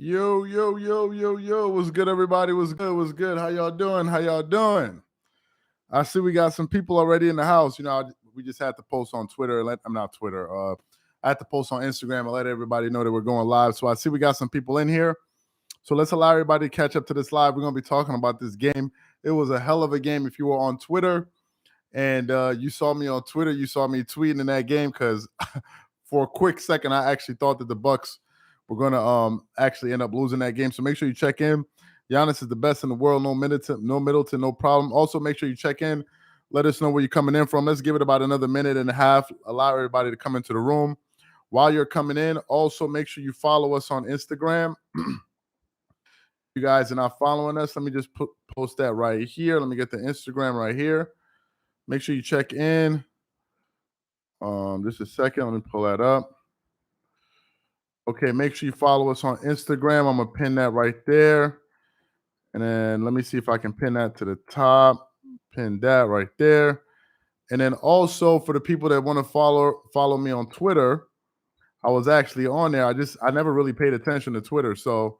Yo, yo, yo, yo, yo. What's good, everybody? What's good? What's good? How y'all doing? How y'all doing? I see we got some people already in the house. We just had to post on Twitter. I'm not Twitter. I had to post on Instagram and let everybody know that we're going live. So I see we got some people in here. So let's allow everybody to catch up to this live. We're going to be talking about this game. It was a hell of a game. If you were on Twitter and you saw me on Twitter, you saw me tweeting in that game because for a quick second, I actually thought that the Bucks were going to actually end up losing that game. So make sure you check in. Giannis is the best in the world. No Middleton, no problem. Also, make sure you check in. Let us know where you're coming in from. Let's give it about another minute and a half. Allow everybody to come into the room. While you're coming in, also make sure you follow us on Instagram. You guys are not following us. Let me just post that right here. Let me get the Instagram right here. Make sure you check in. Just a second. Let me pull that up. Okay, make sure you follow us on Instagram. I'm going to pin that right there. And then let me see if I can pin that to the top. Pin that right there. And then also for the people that want to follow me on Twitter, I was actually on there. I never really paid attention to Twitter. So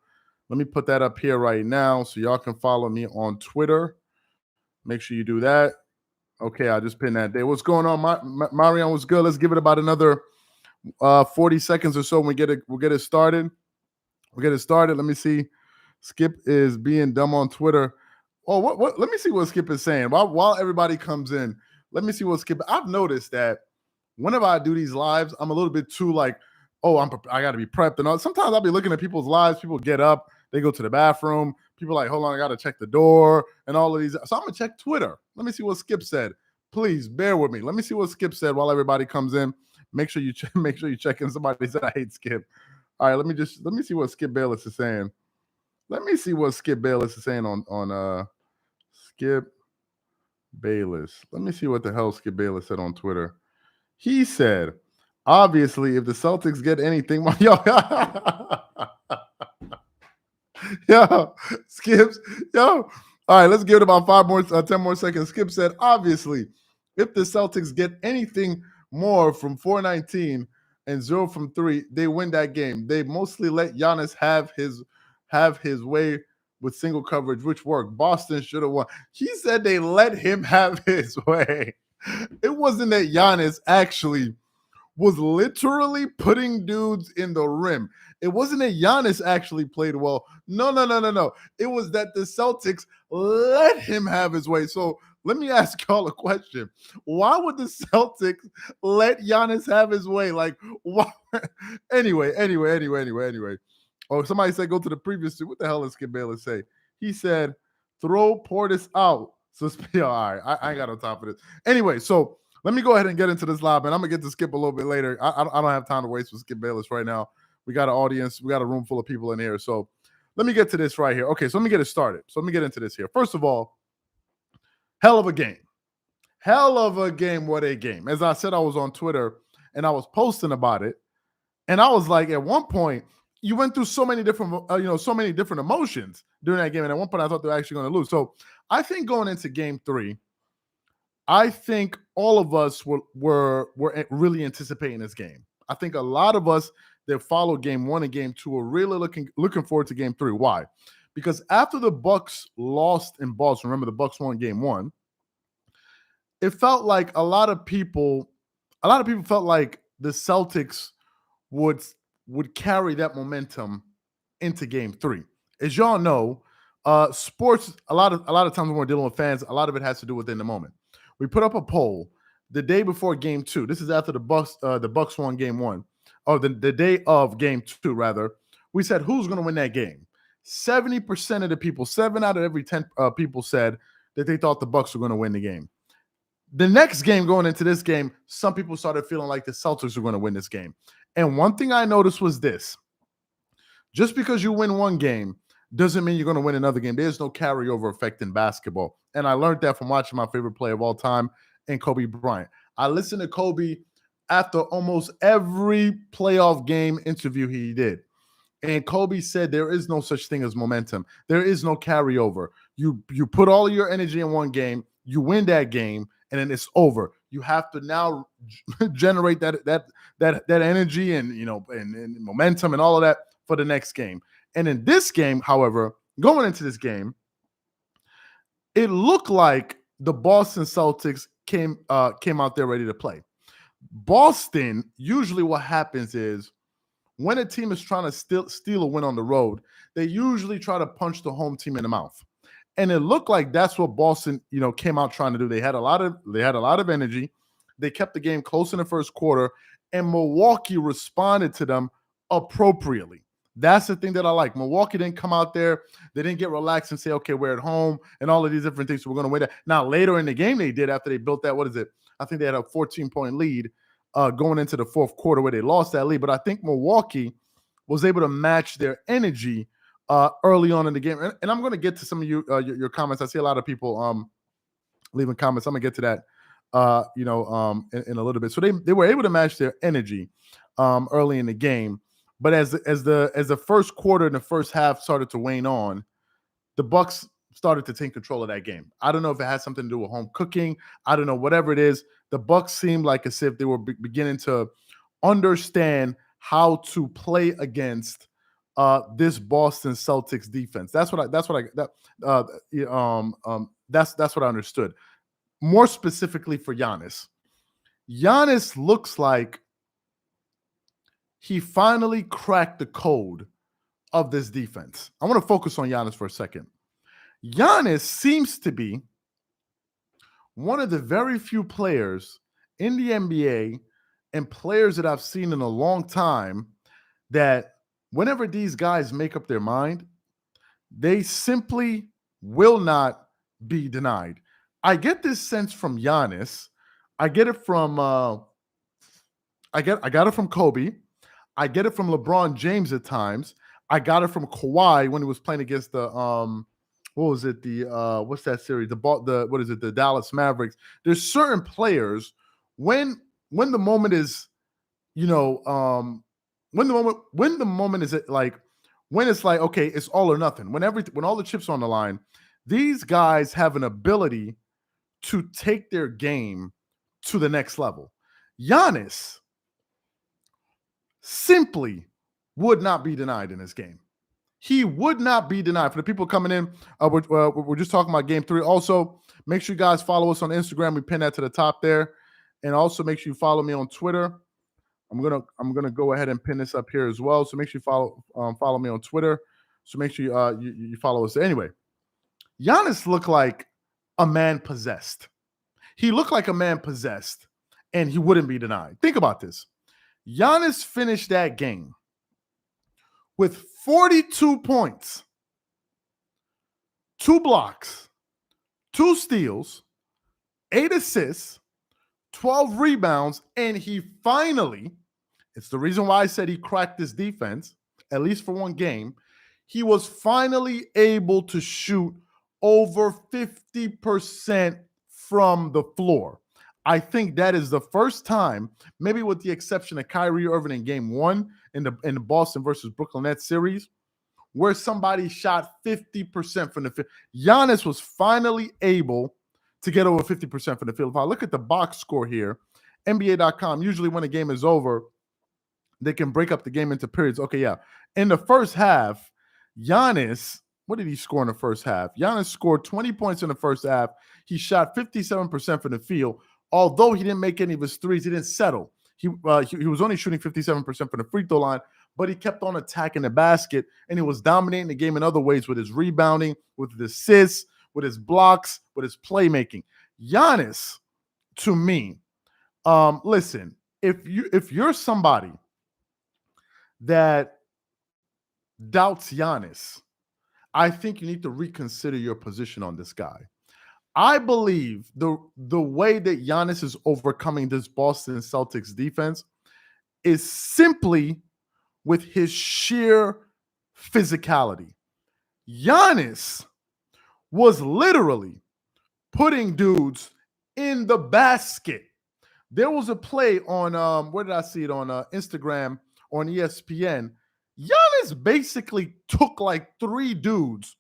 let me put that up here right now so y'all can follow me on Twitter. Make sure you do that. Okay, I just pinned that there. What's going on, Marion? What's good? Let's give it about another 40 seconds or so. We'll get it started. Let me see. Skip is being dumb on Twitter. Oh, what? Let me see what Skip is saying. While everybody comes in, let me see what Skip. I've noticed that whenever I do these lives, I'm a little bit too like, oh, I got to be prepped and all. Sometimes I'll be looking at people's lives. People get up, they go to the bathroom. People are like, hold on, I got to check the door and all of these. So I'm gonna check Twitter. Let me see what Skip said. Please bear with me. Let me see what Skip said while everybody comes in. Make sure you check in. Somebody said I hate Skip. All right, let me see what Skip Bayless is saying. Let me see what Skip Bayless is saying on Skip Bayless. Let me see what the hell Skip Bayless said on Twitter. He said, obviously, if the Celtics get anything, yo, Skips, yo. All right, let's give it about 10 more seconds. Skip said, obviously, if the Celtics get anything more from 419 and 0 from 3, they win that game. They mostly let Giannis have his way with single coverage, which worked. Boston should have won. He said they let him have his way. It wasn't that Giannis actually was literally putting dudes in the rim. It wasn't that Giannis actually played well. No. It was that the Celtics let him have his way. So let me ask y'all a question. Why would the Celtics let Giannis have his way? Like, why? Anyway. Oh, somebody said go to the previous two. What the hell did Skip Bayless say? He said, throw Portis out. So, all right, I ain't got on top of this. Anyway, so let me go ahead and get into this live, and I'm going to get to Skip a little bit later. I don't have time to waste with Skip Bayless right now. We got an audience. We got a room full of people in here. So let me get to this right here. Okay, so let me get it started. So let me get into this here. First of all, hell of a game. Hell of a game. What a game. As I said, I was on Twitter, and I was posting about it. And I was like, at one point, you went through so many different emotions during that game. And at one point, I thought they were actually going to lose. So I think going into game 3, I think all of us were really anticipating this game. I think a lot of us that followed game 1 and game 2 are really looking forward to game 3. Why? Because after the Bucks lost in Boston, remember the Bucks won game 1, it felt like a lot of people felt like the Celtics would carry that momentum into game 3. As y'all know, sports, a lot of times when we're dealing with fans, a lot of it has to do within the moment. We put up a poll the day before game 2. This is after the Bucks won game 1. Or the day of game 2, rather. We said, who's going to win that game? 70% of the people, 7 out of every 10 people said that they thought the Bucks were going to win the game. The next game, going into this game, some people started feeling like the Celtics were going to win this game. And one thing I noticed was this. Just because you win one game doesn't mean you're going to win another game. There's no carryover effect in basketball. And I learned that from watching my favorite player of all time, and Kobe Bryant. I listened to Kobe after almost every playoff game interview he did. And Kobe said there is no such thing as momentum. There is no carryover. You put all of your energy in one game, you win that game, and then it's over. You have to now generate that energy and and momentum and all of that for the next game. And in this game, however, going into this game, it looked like the Boston Celtics came out there ready to play. Boston, usually what happens is when a team is trying to steal a win on the road, they usually try to punch the home team in the mouth. And it looked like that's what Boston, came out trying to do. They had a lot of energy. They kept the game close in the first quarter, and Milwaukee responded to them appropriately. That's the thing that I like. Milwaukee didn't come out there. They didn't get relaxed and say, okay, we're at home and all of these different things. So we're going to win that. Now, later in the game, they did after they built that. What is it? I think they had a 14-point lead going into the fourth quarter where they lost that lead. But I think Milwaukee was able to match their energy early on in the game. And I'm going to get to some of your comments. I see a lot of people leaving comments. I'm going to get to that in a little bit. So they were able to match their energy early in the game. But as the first quarter and the first half started to wane on, the Bucks started to take control of that game. I don't know if it had something to do with home cooking. I don't know, whatever it is. The Bucks seemed like as if they were beginning to understand how to play against this Boston Celtics defense. That's what I understood. More specifically for Giannis. Giannis looks like he finally cracked the code of this defense. I want to focus on Giannis for a second. Giannis seems to be one of the very few players in the NBA and players that I've seen in a long time that whenever these guys make up their mind, they simply will not be denied. I get this sense from Giannis. I get it from I got it from Kobe. I get it from LeBron James at times. I got it from Kawhi when he was playing against the what was it? What's that series? The Dallas Mavericks. There's certain players when the moment is, when the moment is like when it's like, okay, it's all or nothing. When all the chips are on the line, these guys have an ability to take their game to the next level. Giannis simply would not be denied in this game. He would not be denied. For the people coming in, we're just talking about game 3. Also, make sure you guys follow us on Instagram. We pin that to the top there. And also make sure you follow me on Twitter. I'm gonna go ahead and pin this up here as well. So make sure you follow me on Twitter. So make sure you follow us there. Anyway, Giannis looked like a man possessed. He looked like a man possessed, and he wouldn't be denied. Think about this. Giannis finished that game with 42 points, 2 blocks, 2 steals, 8 assists, 12 rebounds, and he finally, it's the reason why I said he cracked this defense, at least for one game, he was finally able to shoot over 50% from the floor. I think that is the first time, maybe with the exception of Kyrie Irving in game 1 in the Boston versus Brooklyn Nets series, where somebody shot 50% from the field. Giannis was finally able to get over 50% from the field. If I look at the box score here, NBA.com, usually when a game is over, they can break up the game into periods. Okay, yeah. In the first half, Giannis, what did he score in the first half? Giannis scored 20 points in the first half. He shot 57% from the field. Although he didn't make any of his threes, he didn't settle. He was only shooting 57% from the free throw line, but he kept on attacking the basket, and he was dominating the game in other ways with his rebounding, with his assists, with his blocks, with his playmaking. Giannis, to me, listen, if you're somebody that doubts Giannis, I think you need to reconsider your position on this guy. I believe the way that Giannis is overcoming this Boston Celtics defense is simply with his sheer physicality. Giannis was literally putting dudes in the basket. There was a play on, where did I see it? On Instagram, on ESPN. Giannis basically took like 3 dudes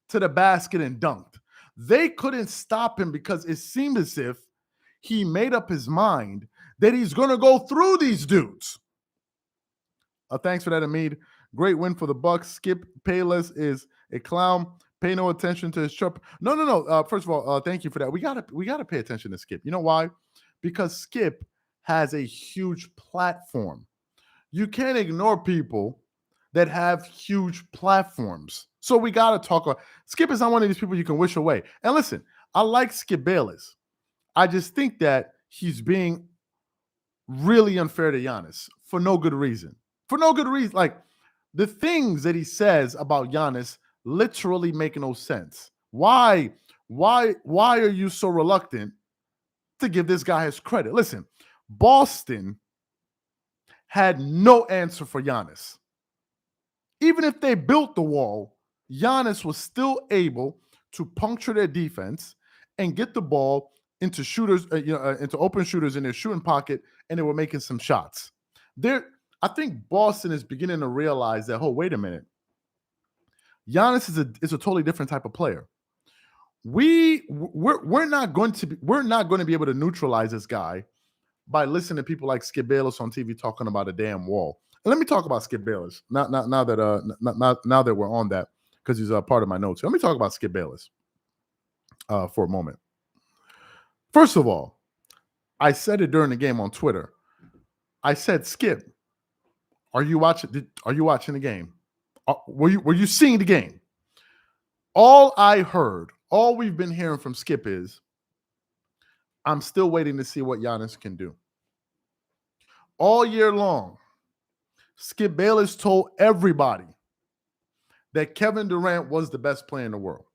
to the basket and dunked. They couldn't stop him because it seemed as if he made up his mind that he's going to go through these dudes. Thanks for that, Amid. Great win for the Bucks. Skip Bayless is a clown. Pay no attention to his chirp. No. First of all, thank you for that. We gotta pay attention to Skip. You know why? Because Skip has a huge platform. You can't ignore people that have huge platforms. So we gotta talk. Skip is not one of these people you can wish away. And listen, I like Skip Bayless. I just think that he's being really unfair to Giannis for no good reason. For no good reason. Like the things that he says about Giannis literally make no sense. Why are you so reluctant to give this guy his credit? Listen, Boston had no answer for Giannis. Even if they built the wall, Giannis was still able to puncture their defense and get the ball into shooters, into open shooters in their shooting pocket, and they were making some shots. I think Boston is beginning to realize that, oh, wait a minute. Giannis is a totally different type of player. We're not going to be able to neutralize this guy by listening to people like Skip Bayless on TV talking about a damn wall. And let me talk about Skip Bayless. Now that we're on that, because he's a part of my notes. Let me talk about Skip Bayless for a moment. First of all, I said it during the game on Twitter. I said, Skip, are you watching the game? Were you seeing the game? All we've been hearing from Skip is, I'm still waiting to see what Giannis can do. All year long, Skip Bayless told everybody that Kevin Durant was the best player in the world.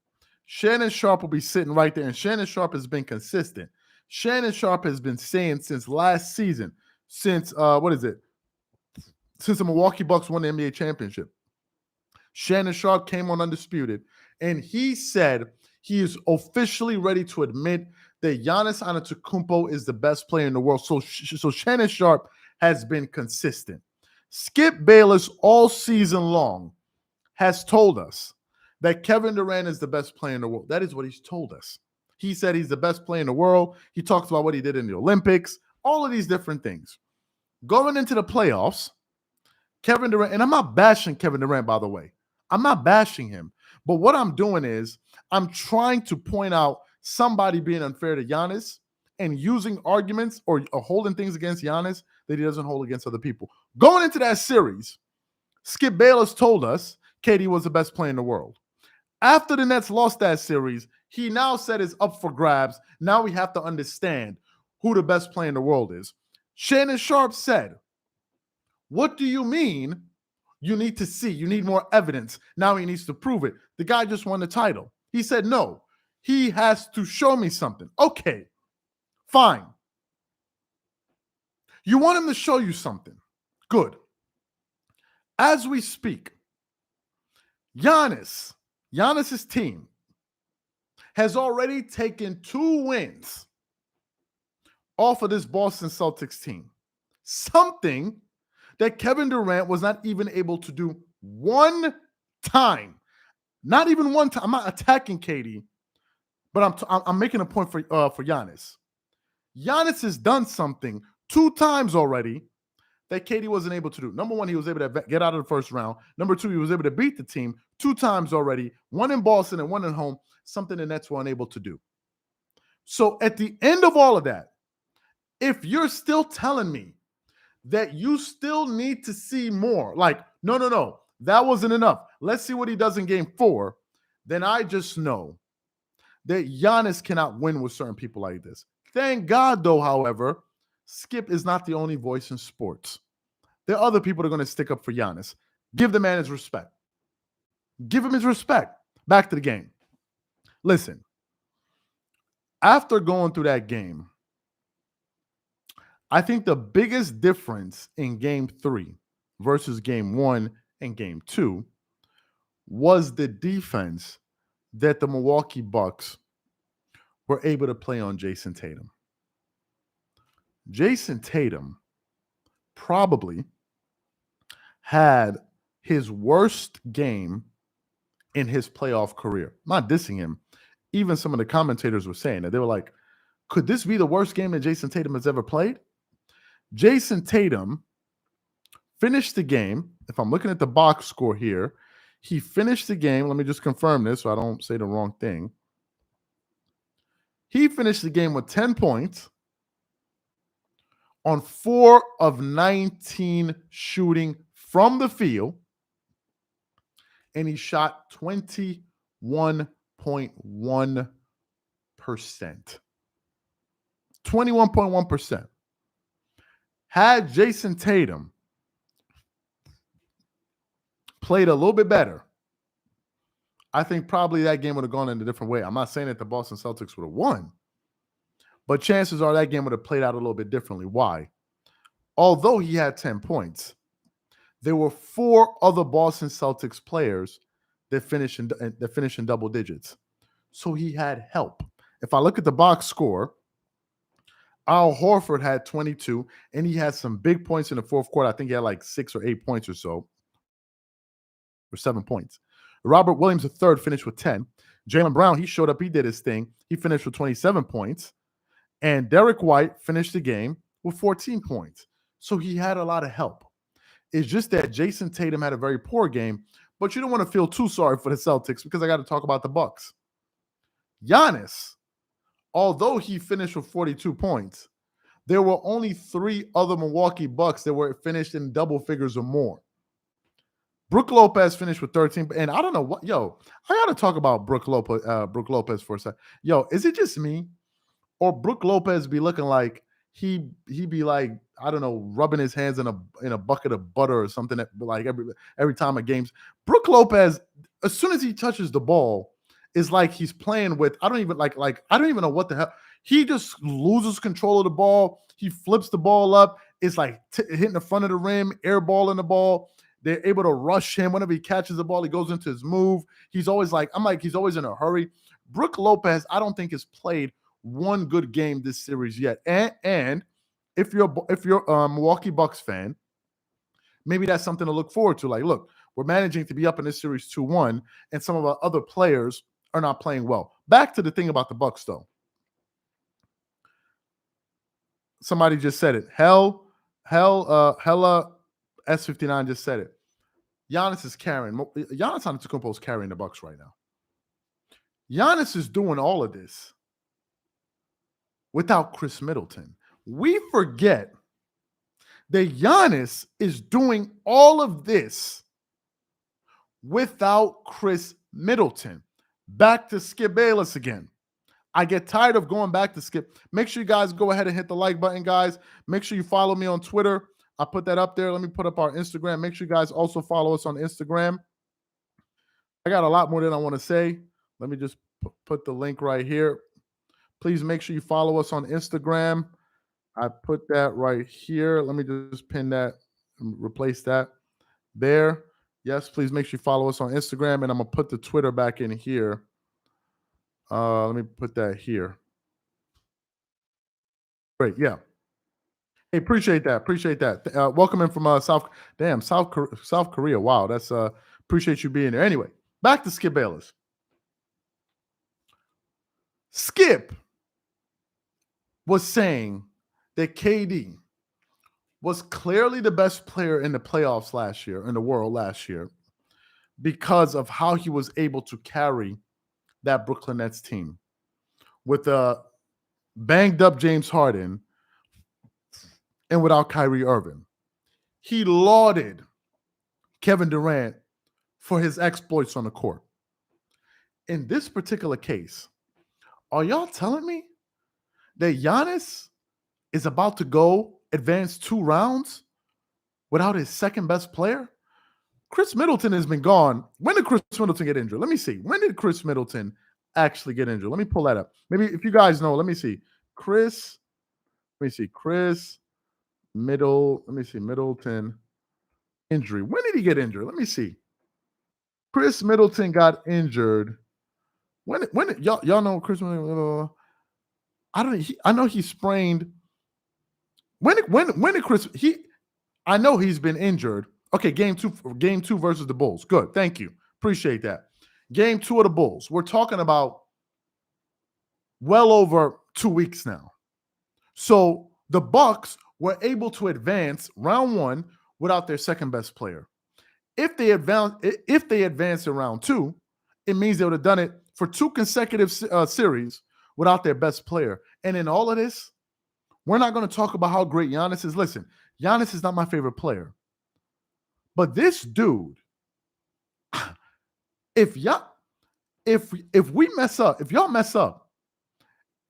Shannon Sharpe will be sitting right there, and Shannon Sharpe has been consistent. Shannon Sharpe has been saying since last season, since the Milwaukee Bucks won the NBA championship. Shannon Sharpe came on Undisputed, and he said he is officially ready to admit that Giannis Antetokounmpo is the best player in the world. So Shannon Sharpe has been consistent. Skip Bayless all season long has told us that Kevin Durant is the best player in the world. That is what he's told us. He said he's the best player in the world. He talks about what he did in the Olympics, all of these different things. Going into the playoffs, Kevin Durant, and I'm not bashing Kevin Durant, by the way. I'm not bashing him. But what I'm doing is I'm trying to point out somebody being unfair to Giannis and using arguments or holding things against Giannis that he doesn't hold against other people. Going into that series, Skip Bayless told us KD was the best player in the world. After the Nets lost that series, he now said it's up for grabs. Now we have to understand who the best player in the world is. Shannon Sharpe said, what do you mean you need to see? You need more evidence. Now he needs to prove it. The guy just won the title. He said, no, he has to show me something. Okay, fine. You want him to show you something. Good. As we speak, Giannis's team has already taken 2 wins off of this Boston Celtics team. Something that Kevin Durant was not even able to do one time. Not even one time. I'm not attacking KD, but I'm making a point for Giannis. Giannis has done something 2 times already that KD wasn't able to do. Number one, he was able to get out of the first round. Number 2, he was able to beat the team 2 times already, one in Boston and one at home, something the Nets were unable to do. So at the end of all of that, if you're still telling me that you still need to see more, like, no, that wasn't enough. Let's see what he does in game 4. Then I just know that Giannis cannot win with certain people like this. Thank God, though, however, Skip is not the only voice in sports. There are other people that are going to stick up for Giannis. Give the man his respect. Give him his respect. Back to the game. Listen, after going through that game, I think the biggest difference in game 3 versus game 1 and game 2 was the defense that the Milwaukee Bucks were able to play on Jason Tatum. Jason Tatum probably had his worst game in his playoff career. I'm not dissing him. Even some of the commentators were saying that. They were like, could this be the worst game that Jason Tatum has ever played? Jason Tatum finished the game. If I'm looking at the box score here, he finished the game. Let me just confirm this so I don't say the wrong thing. He finished the game with 10 points on 4 of 19 shooting from the field, and he shot 21.1%. 21.1%. Had Jason Tatum played a little bit better, I think probably that game would have gone in a different way. I'm not saying that the Boston Celtics would have won, but chances are that game would have played out a little bit differently. Why? Although he had 10 points, there were 4 other Boston Celtics players that finished in double digits. So he had help. If I look at the box score, Al Horford had 22, and he had some big points in the fourth quarter. I think he had like 6 or 8 points or so, or 7 points. Robert Williams III finished with 10. Jaylen Brown, he showed up. He did his thing. He finished with 27 points. And Derek White finished the game with 14 points. So he had a lot of help. It's just that Jason Tatum had a very poor game, but you don't want to feel too sorry for the Celtics because I got to talk about the Bucks. Giannis, although he finished with 42 points, there were only 3 other Milwaukee Bucks that were finished in double figures or more. Brook Lopez finished with 13, and I don't know what. Yo, I got to talk about Brook Lopez for a second. Yo, is it just me, or Brook Lopez be looking like he be like, I don't know, rubbing his hands in a bucket of butter or something that like every time a game's Brook Lopez, as soon as he touches the ball, is like he's playing with, I don't even know what the hell. He just loses control of the ball. He flips the ball up. It's like hitting the front of the rim, airballing the ball. They're able to rush him. Whenever he catches the ball, he goes into his move. He's always he's always in a hurry. Brook Lopez, I don't think has played one good game this series yet. And if you're a Milwaukee Bucks fan, maybe that's something to look forward to. Like, look, we're managing to be up in this series 2-1, and some of our other players are not playing well. Back to the thing about the Bucks, though. Somebody just said it. Hella S59 just said it. Giannis Antetokounmpo is carrying the Bucks right now. Giannis is doing all of this without Chris Middleton. We forget that Giannis is doing all of this without Chris Middleton. Back to Skip Bayless again. I get tired of going back to Skip. Make sure you guys go ahead and hit the like button, guys. Make sure you follow me on Twitter. I put that up there. Let me put up our Instagram. Make sure you guys also follow us on Instagram. I got a lot more than I want to say. Let me just put the link right here. Please make sure you follow us on Instagram. I put that right here. Let me just pin that and replace that there. Yes, please make sure you follow us on Instagram, and I'm going to put the Twitter back in here. Let me put that here. Great, yeah. Hey, appreciate that. Welcome in from South Korea. Wow, that's appreciate you being there. Anyway, back to Skip Bayless. Skip was saying that KD was clearly the best player in the playoffs last year, in the world last year, because of how he was able to carry that Brooklyn Nets team with a banged up James Harden and without Kyrie Irving. He lauded Kevin Durant for his exploits on the court. In this particular case, are y'all telling me that Giannis is about to go advance 2 rounds without his second best player? Chris Middleton has been gone. When did Chris Middleton get injured? Let me see. When did Chris Middleton actually get injured? Let me pull that up. Maybe if you guys know, let me see. Chris Middleton injury. When did he get injured? Let me see. Chris Middleton got injured. When y'all know Chris Middleton? I know he sprained. When did Chris I know he's been injured. Okay, game two versus the Bulls. Good. Thank you. Appreciate that. Game 2 of the Bulls. We're talking about well over 2 weeks now. So the Bucks were able to advance round 1 without their second best player. If they advance in round 2, it means they would have done it for 2 consecutive series without their best player. And in all of this, we're not going to talk about how great Giannis is. Listen, Giannis is not my favorite player. But this dude, if we mess up, if y'all mess up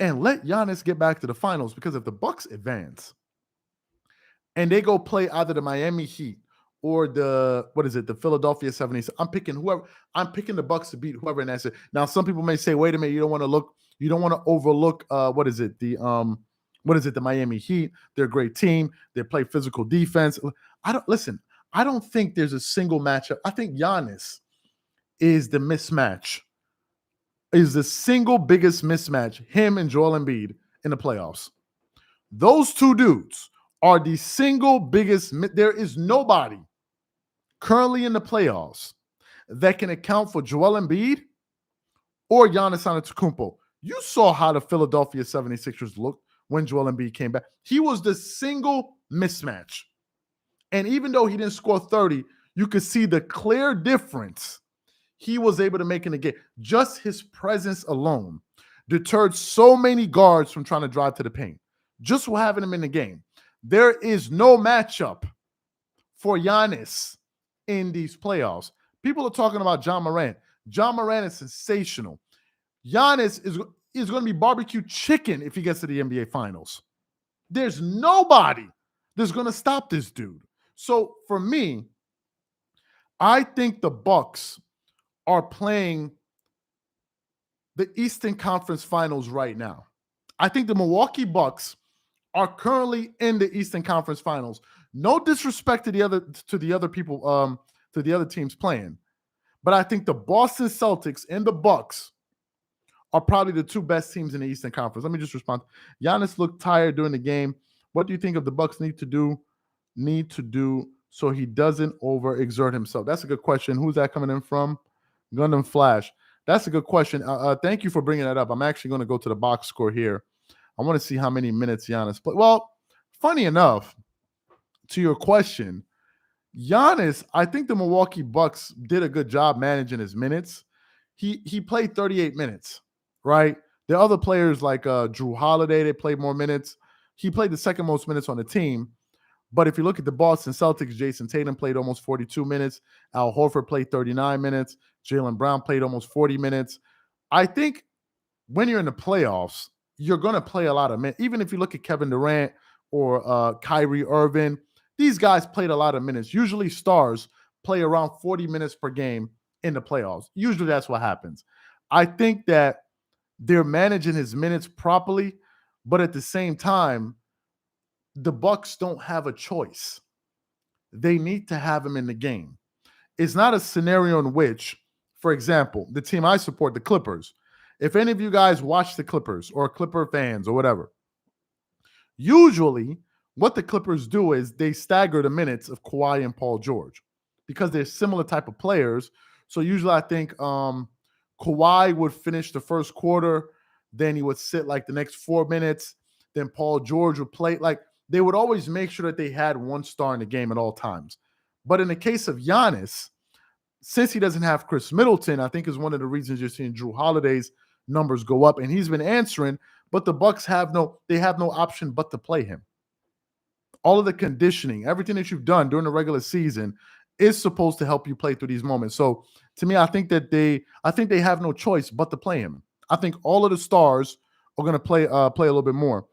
and let Giannis get back to the finals, because if the Bucks advance and they go play either the Miami Heat or the Philadelphia 76ers, I'm picking the Bucks to beat whoever in that series. Now, some people may say, wait a minute, you don't want to overlook the Miami Heat. They're a great team. They play physical defense. I don't think there's a single matchup. I think Giannis is the mismatch, is the single biggest mismatch, him and Joel Embiid in the playoffs. Those two dudes are the single biggest. There is nobody currently in the playoffs that can account for Joel Embiid or Giannis Antetokounmpo. You saw how the Philadelphia 76ers looked when Joel Embiid came back. He was the single mismatch. And even though he didn't score 30, you could see the clear difference he was able to make in the game. Just his presence alone deterred so many guards from trying to drive to the paint. Just for having him in the game. There is no matchup for Giannis in these playoffs. People are talking about John Morant. John Morant is sensational. Giannis is going to be barbecue chicken if he gets to the NBA Finals. There's nobody that's going to stop this dude. So for me, I think the Bucks are playing the Eastern Conference Finals right now. I think the Milwaukee Bucks are currently in the Eastern Conference Finals. No disrespect to the other teams playing, but I think the Boston Celtics and the Bucks are probably the 2 best teams in the Eastern Conference. Let me just respond. Giannis looked tired during the game. What do you think of the Bucks need to do so he doesn't overexert himself? That's a good question. Who's that coming in from? Gundam Flash. That's a good question. Thank you for bringing that up. I'm actually going to go to the box score here. I want to see how many minutes Giannis played. Well, funny enough, to your question, Giannis, I think the Milwaukee Bucks did a good job managing his minutes. He played 38 minutes, right? There are other players like Drew Holiday, they played more minutes. He played the second most minutes on the team. But if you look at the Boston Celtics, Jason Tatum played almost 42 minutes. Al Horford played 39 minutes. Jaylen Brown played almost 40 minutes. I think when you're in the playoffs, you're going to play a lot of minutes. Even if you look at Kevin Durant or Kyrie Irving, these guys played a lot of minutes. Usually stars play around 40 minutes per game in the playoffs. Usually that's what happens. I think that they're managing his minutes properly, but at the same time, the Bucks don't have a choice. They need to have him in the game. It's not a scenario in which, for example, the team I support, the Clippers, if any of you guys watch the Clippers or Clipper fans or whatever, usually what the Clippers do is they stagger the minutes of Kawhi and Paul George because they're similar type of players. So usually I think Kawhi would finish the first quarter, then he would sit like the next 4 minutes, then Paul George would play. Like they would always make sure that they had one star in the game at all times. But in the case of Giannis, since he doesn't have Chris Middleton, I think is one of the reasons you're seeing Drew Holiday's numbers go up, and he's been answering, but the Bucks have no option but to play him. All of the conditioning, everything that you've done during the regular season is supposed to help you play through these moments. So to me, I think they have no choice but to play him. I think all of the stars are going to play a little bit more.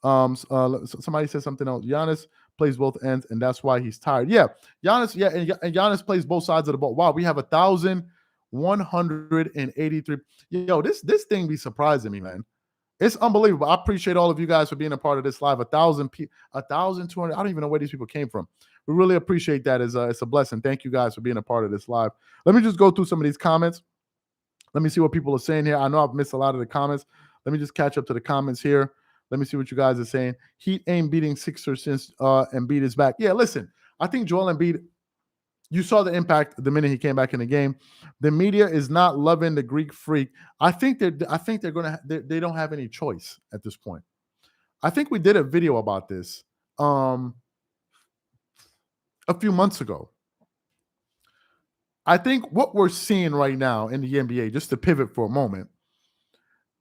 Somebody said something else. Giannis plays both ends, and that's why he's tired. Yeah, Giannis. Yeah, and Giannis plays both sides of the ball. Wow, we have 1,183. Yo, this thing be surprising me, man. It's unbelievable. I appreciate all of you guys for being a part of this live. 1,200. I don't even know where these people came from. We really appreciate that. It's a blessing. Thank you guys for being a part of this live. Let me just go through some of these comments. Let me see what people are saying here. I know I've missed a lot of the comments. Let me just catch up to the comments here. Let me see what you guys are saying. Heat ain't beating Sixers since Embiid is back. Yeah, listen, I think Joel Embiid, you saw the impact the minute he came back in the game. The media is not loving the Greek freak. I think they don't have any choice at this point. I think we did a video about this. a few months ago. I think what we're seeing right now in the NBA, just to pivot for a moment,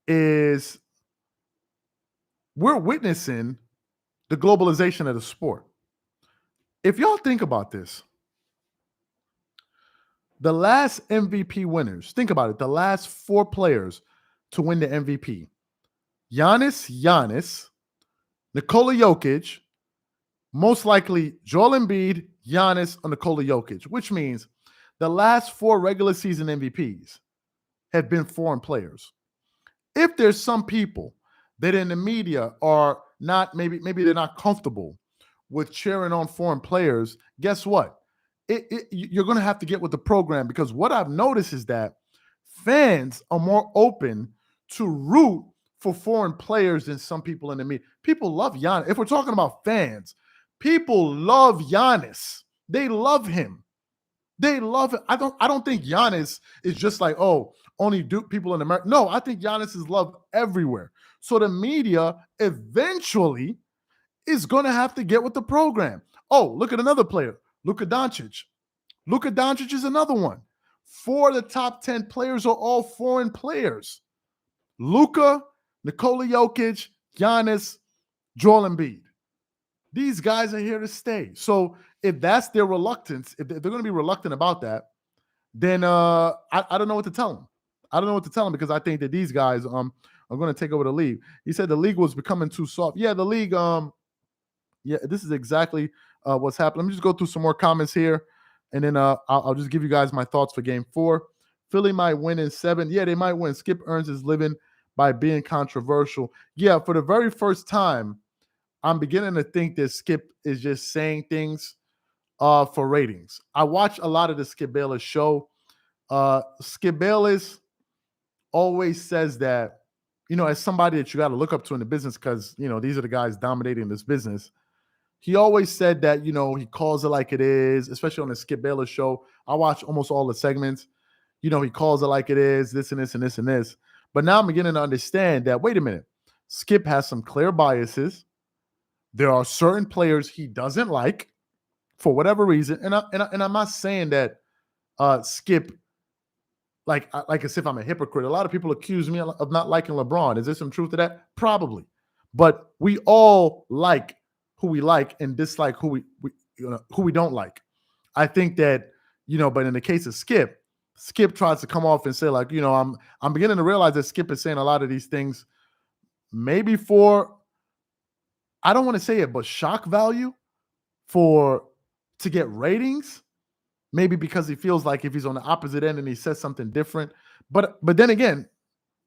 is we're witnessing the globalization of the sport. If y'all think about this, the last MVP winners, think about it, the last 4 players to win the MVP: Giannis, Nikola Jokic, most likely Joel Embiid, Giannis, or Nikola Jokic, which means the last 4 regular season MVPs have been foreign players. If there's some people that in the media are not, maybe they're not comfortable with cheering on foreign players, guess what? You're going to have to get with the program, because what I've noticed is that fans are more open to root for foreign players than some people in the media. People love Giannis. If we're talking about fans, people love Giannis. They love him. They love it. I don't think Giannis is just like, oh, only Duke people in America. No, I think Giannis is loved everywhere. So the media eventually is going to have to get with the program. Oh, look at another player, Luka Doncic. Luka Doncic is another one. 4 of the top 10 players are all foreign players. Luka, Nikola Jokic, Giannis, Joel Embiid. These guys are here to stay. So if that's their reluctance, if they're going to be reluctant about that, then I don't know what to tell them. I don't know what to tell them, because I think that these guys are going to take over the league. He said the league was becoming too soft. Yeah, the league. Yeah, this is exactly what's happening. Let me just go through some more comments here, and then I'll just give you guys my thoughts for Game 4. Philly might win in 7. Yeah, they might win. Skip earns his living by being controversial. Yeah, for the very first time, I'm beginning to think that Skip is just saying things for ratings. I watch a lot of the Skip Bayless show. Skip Bayless always says that, as somebody that you got to look up to in the business, because, these are the guys dominating this business. He always said that, he calls it like it is, especially on the Skip Bayless show. I watch almost all the segments. He calls it like it is, this and this and this and this. But now I'm beginning to understand that, wait a minute, Skip has some clear biases. There are certain players he doesn't like for whatever reason. And I'm not saying that Skip, like as if I'm a hypocrite. A lot of people accuse me of not liking LeBron. Is there some truth to that? Probably. But we all like who we like and dislike who we don't like. I think that, but in the case of Skip tries to come off and say, like, I'm beginning to realize that Skip is saying a lot of these things maybe for, I don't want to say it, but shock value, to get ratings, maybe because he feels like if he's on the opposite end and he says something different. But then again,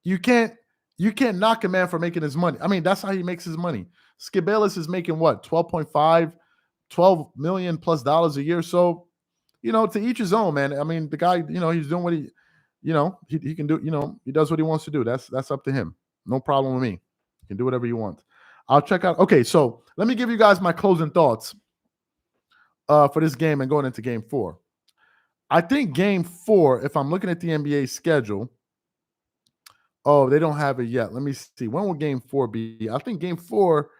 you can't knock a man for making his money. I mean, that's how he makes his money. Skip Bayless is making what, $12 million plus a year. So, to each his own, man. I mean, the guy, he's doing what he can do. He does what he wants to do. That's up to him. No problem with me. He can do whatever you want. I'll check out. Okay, so let me give you guys my closing thoughts for this game and going into Game 4. I think Game 4, if I'm looking at the NBA schedule, they don't have it yet. Let me see. When will Game 4 be? I think Game 4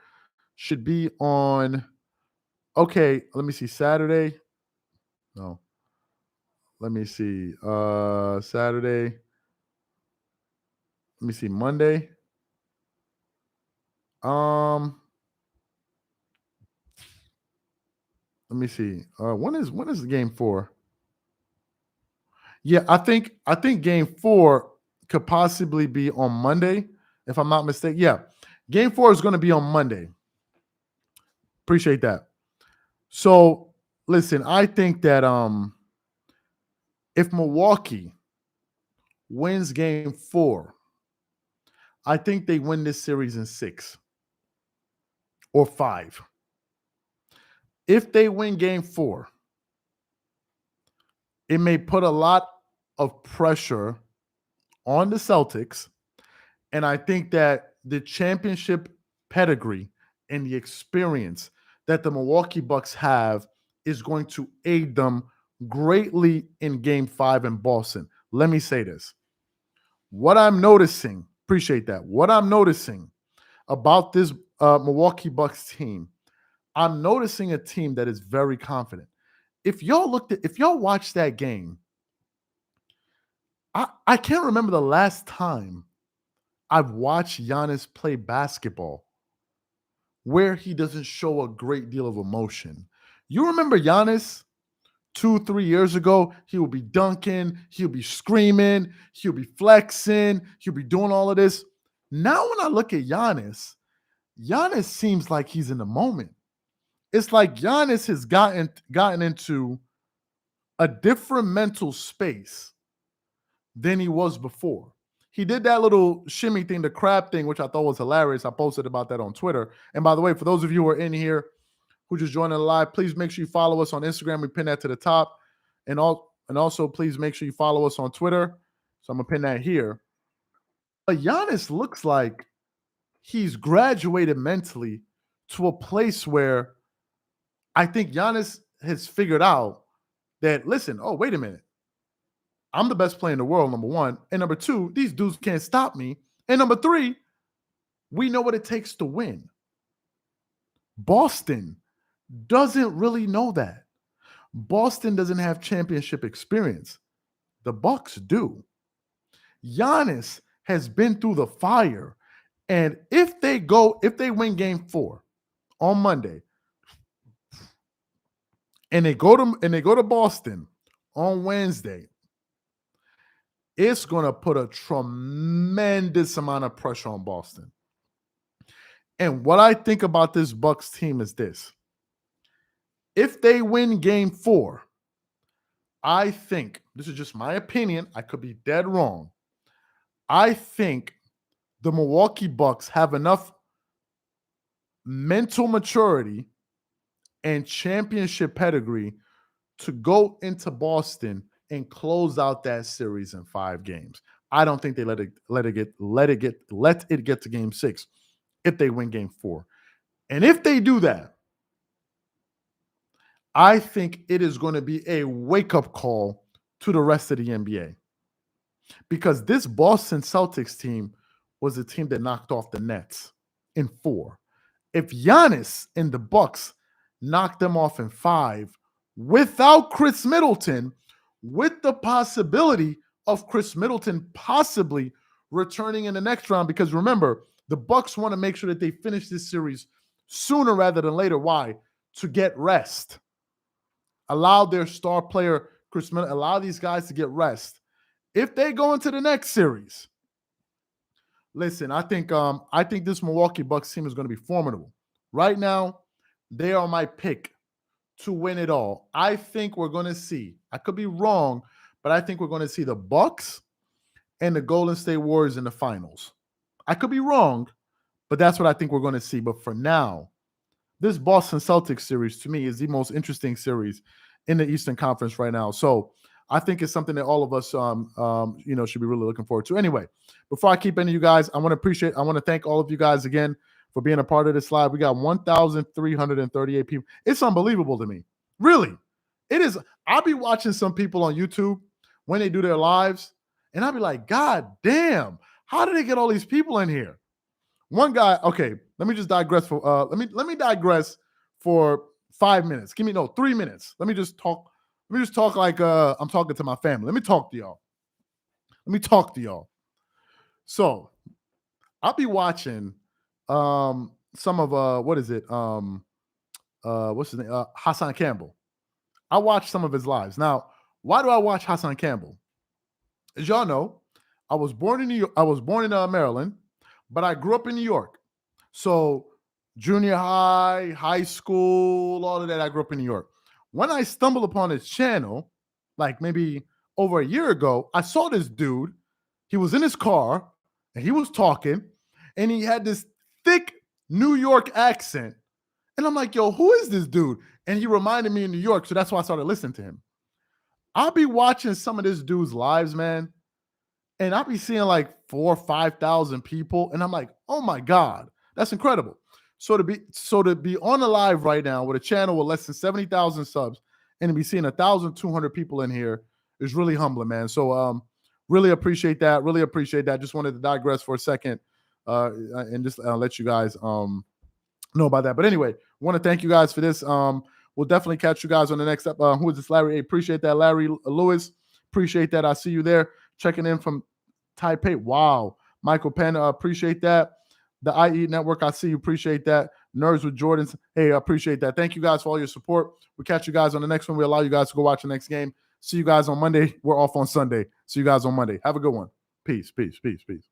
should be on, okay, let me see, Saturday. No. Let me see. Saturday. Let me see, Monday. Let me see. When is the Game 4? Yeah, I think Game 4 could possibly be on Monday, if I'm not mistaken. Yeah, Game 4 is going to be on Monday. Appreciate that. So, listen, I think that if Milwaukee wins Game 4, I think they win this series in 6 or 5. If they win Game 4, it may put a lot of pressure on the Celtics. And I think that the championship pedigree and the experience that the Milwaukee Bucks have is going to aid them greatly in Game 5 in Boston. Let me say this. What I'm noticing, appreciate that. What I'm noticing about this Milwaukee Bucks team, I'm noticing a team that is very confident. if y'all watched that game, I can't remember the last time I've watched Giannis play basketball where he doesn't show a great deal of emotion. You remember Giannis 2, 3 years ago? He would be dunking, he'll be screaming, he'll be flexing, he'll be doing all of this. Now, when I look at Giannis seems like he's in the moment. It's like Giannis has gotten into a different mental space than he was before. He did that little shimmy thing, the crab thing, which I thought was hilarious. I posted about that on Twitter. And by the way, for those of you who are in here who just joined the live, please make sure you follow us on Instagram. We pin that to the top. And also, please make sure you follow us on Twitter. So I'm going to pin that here. But Giannis looks like he's graduated mentally to a place where I think Giannis has figured out that, listen, oh, wait a minute. I'm the best player in the world, number one. And number two, these dudes can't stop me. And number three, we know what it takes to win. Boston doesn't really know that. Boston doesn't have championship experience. The Bucks do. Giannis has been through the fire. And if they win game 4 on Monday, and they go to Boston on Wednesday, it's going to put a tremendous amount of pressure on Boston. And what I think about this Bucks team is this. If they win game 4, I think, this is just my opinion, I could be dead wrong. I think the Milwaukee Bucks have enough mental maturity and championship pedigree to go into Boston and close out that series in 5 games. I don't think they let it get to game 6 if they win game 4. And if they do that, I think it is going to be a wake-up call to the rest of the NBA. Because this Boston Celtics team was a team that knocked off the Nets in 4. If Giannis and the Bucks knocked them off in 5 without Chris Middleton, with the possibility of Chris Middleton possibly returning in the next round, because remember, the Bucks want to make sure that they finish this series sooner rather than later. Why? To get rest. Allow their star player, Chris Middleton, allow these guys to get rest. If they go into the next series, listen, I think this Milwaukee Bucks team is going to be formidable. Right now, they are my pick to win it all. I think we're going to see, I could be wrong, but I think we're going to see the Bucks and the Golden State Warriors in the finals. I could be wrong, but that's what I think we're going to see. But for now, this Boston Celtics series, to me, is the most interesting series in the Eastern Conference right now. So I think it's something that all of us, should be really looking forward to. Anyway, before I keep ending you guys, I want to thank all of you guys again for being a part of this live. We got 1,338 people. It's unbelievable to me. Really. It is. I'll be watching some people on YouTube when they do their lives, and I'll be like, God damn, how did they get all these people in here? One guy, okay, let me just digress for let me digress for 5 minutes. 3 minutes. Let me just talk like I'm talking to my family. Let me talk to y'all. So I'll be watching some of what's his name? Hassan Campbell. I watched some of his lives. Now, why do I watch Hassan Campbell? As y'all know, I was born in Maryland, but I grew up in New York. So junior high, high school, all of that, I grew up in New York. When I stumbled upon his channel, like maybe over a year ago, I saw this dude. He was in his car and he was talking, and he had this thick New York accent. And I'm like, yo, who is this dude? And he reminded me of New York, so that's why I started listening to him. I'll be watching some of this dude's lives, man, and I'll be seeing like 4,000 or 5,000 people, and I'm like, oh my God, that's incredible. So to be on the live right now with a channel with less than 70,000 subs and to be seeing 1,200 people in here is really humbling, man. So really appreciate that. Really appreciate that. Just wanted to digress for a second and just let you guys know about that. But anyway, want to thank you guys for this. We'll definitely catch you guys on the next episode. Who is this, Larry? Appreciate that, Larry Lewis. Appreciate that. I see you there. Checking in from Taipei. Wow. Michael Penn, appreciate that. The IE Network, I see you. Appreciate that. Nerds with Jordans. Hey, I appreciate that. Thank you guys for all your support. We'll catch you guys on the next one. We allow you guys to go watch the next game. See you guys on Monday. We're off on Sunday. See you guys on Monday. Have a good one. Peace, peace, peace, peace.